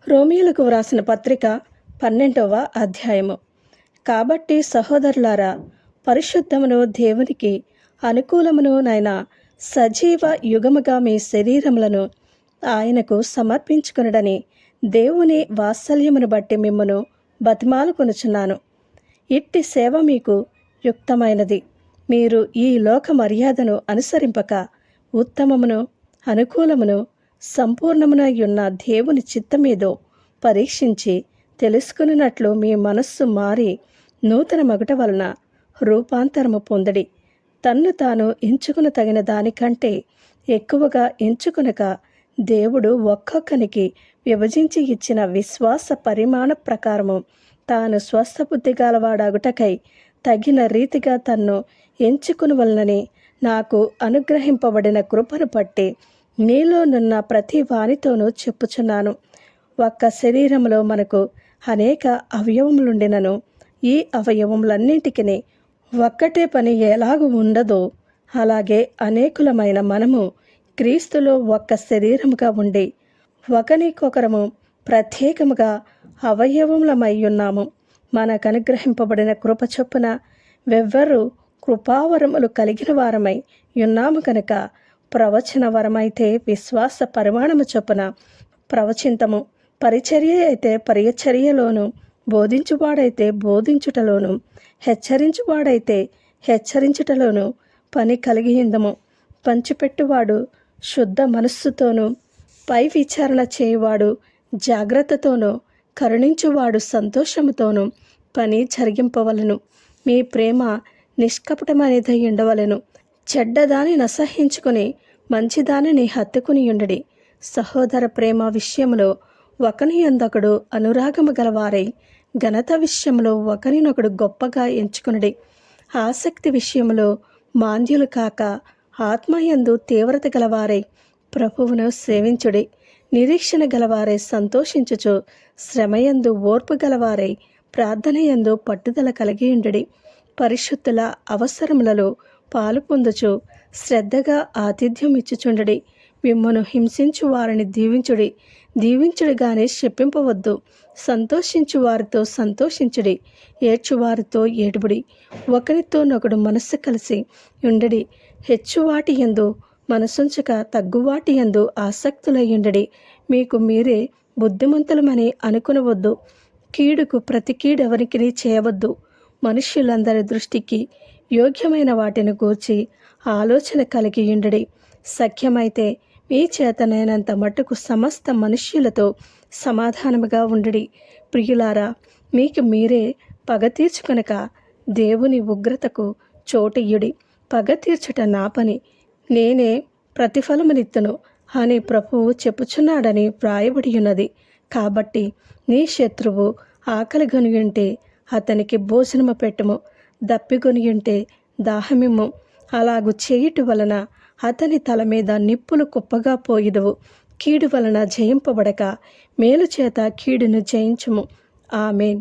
రోమీయులకు వ్రాసిన పత్రిక 12వ అధ్యాయము. కాబట్టి సహోదరులారా, పరిశుద్ధమును దేవునికి అనుకూలమును నైన సజీవ యుగముగా మీ శరీరములను ఆయనకు సమర్పించుకొనుడని దేవుని వాత్సల్యమును బట్టి మిమ్మును బతిమాలుకొనుచున్నాను. ఇట్టి సేవ మీకు యుక్తమైనది. మీరు ఈ లోక మర్యాదను అనుసరింపక ఉత్తమమును అనుకూలమును సంపూర్ణమునయ్యున్న దేవుని చిత్తమేదో పరీక్షించి తెలుసుకున్నట్లు మీ మనస్సు మారి నూతన మగుట వలన రూపాంతరము పొందడి. తన్ను తాను ఎంచుకున తగిన దానికంటే ఎక్కువగా ఎంచుకునక దేవుడు ఒక్కొక్కనికి విభజించి ఇచ్చిన విశ్వాస పరిమాణ ప్రకారము తాను స్వస్థబుద్ధి గలవాడాగుటకై తగిన రీతిగా తన్ను ఎంచుకునవలనని నాకు అనుగ్రహింపబడిన కృపను బట్టి నీలోనున్న ప్రతి వానితోనూ చెప్పుచున్నాను. ఒక్క శరీరములో మనకు అనేక అవయవములుండినను ఈ అవయవములన్నింటికి ఒక్కటే పని ఎలాగూ ఉండదో అలాగే అనేకులమైన మనము క్రీస్తులో ఒక్క శరీరముగా ఉండి ఒకనికొకరము ప్రత్యేకముగా అవయవములమై ఉన్నాము. మనకు అనుగ్రహింపబడిన కృప చొప్పున వెవ్వరు కృపావరములు కలిగిన వారమై ఉన్నాము కనుక ప్రవచన వరమైతే విశ్వాస పరిమాణము చొప్పున ప్రవచింతము, పరిచర్య అయితే పరిచర్యలోను, బోధించువాడైతే బోధించుటలోను, హెచ్చరించువాడైతే హెచ్చరించుటలోను పని కలిగి ఉందము. పంచిపెట్టువాడు శుద్ధ మనస్సుతోనూ, పై విచారణ చేయువాడు జాగ్రత్తతోనూ, కరుణించువాడు సంతోషముతోనూ పని జరిగింపవలను. మీ ప్రేమ నిష్కపటమనేదై ఉండవలెను. చెడ్డదాని నసహించుకుని మంచిదానిని హత్తుకుని ఉండడి. సహోదర ప్రేమ విషయంలో ఒకని యందొకడు అనురాగము గలవారై ఘనత విషయంలో ఒకరినొకడు గొప్పగా ఎంచుకునడి. ఆసక్తి విషయంలో మాంద్యులు కాక ఆత్మయందు తీవ్రత గలవారై ప్రభువును సేవించుడి. నిరీక్షణ గలవారై సంతోషించుచు శ్రమయందు ఓర్పు గలవారై ప్రార్థనయందు పట్టుదల కలిగి ఉండడి. పరిశుద్ధుల అవసరములలో పాలు పొందుచు శ్రద్ధగా ఆతిథ్యం ఇచ్చుచుండడి. మిమ్మును హింసించు వారిని దీవించుడి. దీవించుడిగానే శపింపవద్దు. సంతోషించు వారితో సంతోషించుడి. ఏడ్చువారితో ఏడుబడి. ఒకరితోనొకడు మనస్సు కలిసి ఉండడి. హెచ్చువాటి యందు మనసుంచక తగ్గువాటి యందు ఆసక్తులయ్యుండడి. మీకు మీరే బుద్ధిమంతులమని అనుకునవద్దు. కీడుకు ప్రతి కీడెవరికి చేయవద్దు. మనుష్యులందరి దృష్టికి యోగ్యమైన వాటిని గూర్చి ఆలోచన కలిగి ఉండడి. సఖ్యమైతే మీ చేతనైనంత మట్టుకు సమస్త మనుష్యులతో సమాధానముగా ఉండడి. ప్రియులారా, మీకు మీరే పగ తీర్చుకొనక దేవుని ఉగ్రతకు చోటియ్యుడి. పగ తీర్చుట నా పని, నేనే ప్రతిఫలమునిత్తును అని ప్రభువు చెప్పుచున్నాడని వ్రాయబడి ఉన్నది. కాబట్టి నీ శత్రువు ఆకలిగొనియుంటే అతనికి భోజనము పెట్టుము, దప్పిగొనియుంటే దాహమిమ్ము. అలాగు చేయుట వలన అతని తల మీద నిప్పులు కుప్పగా పోయిదవు. కీడు వలన జయింపబడక మేలు చేత కీడును జయించుము. ఆమేన్.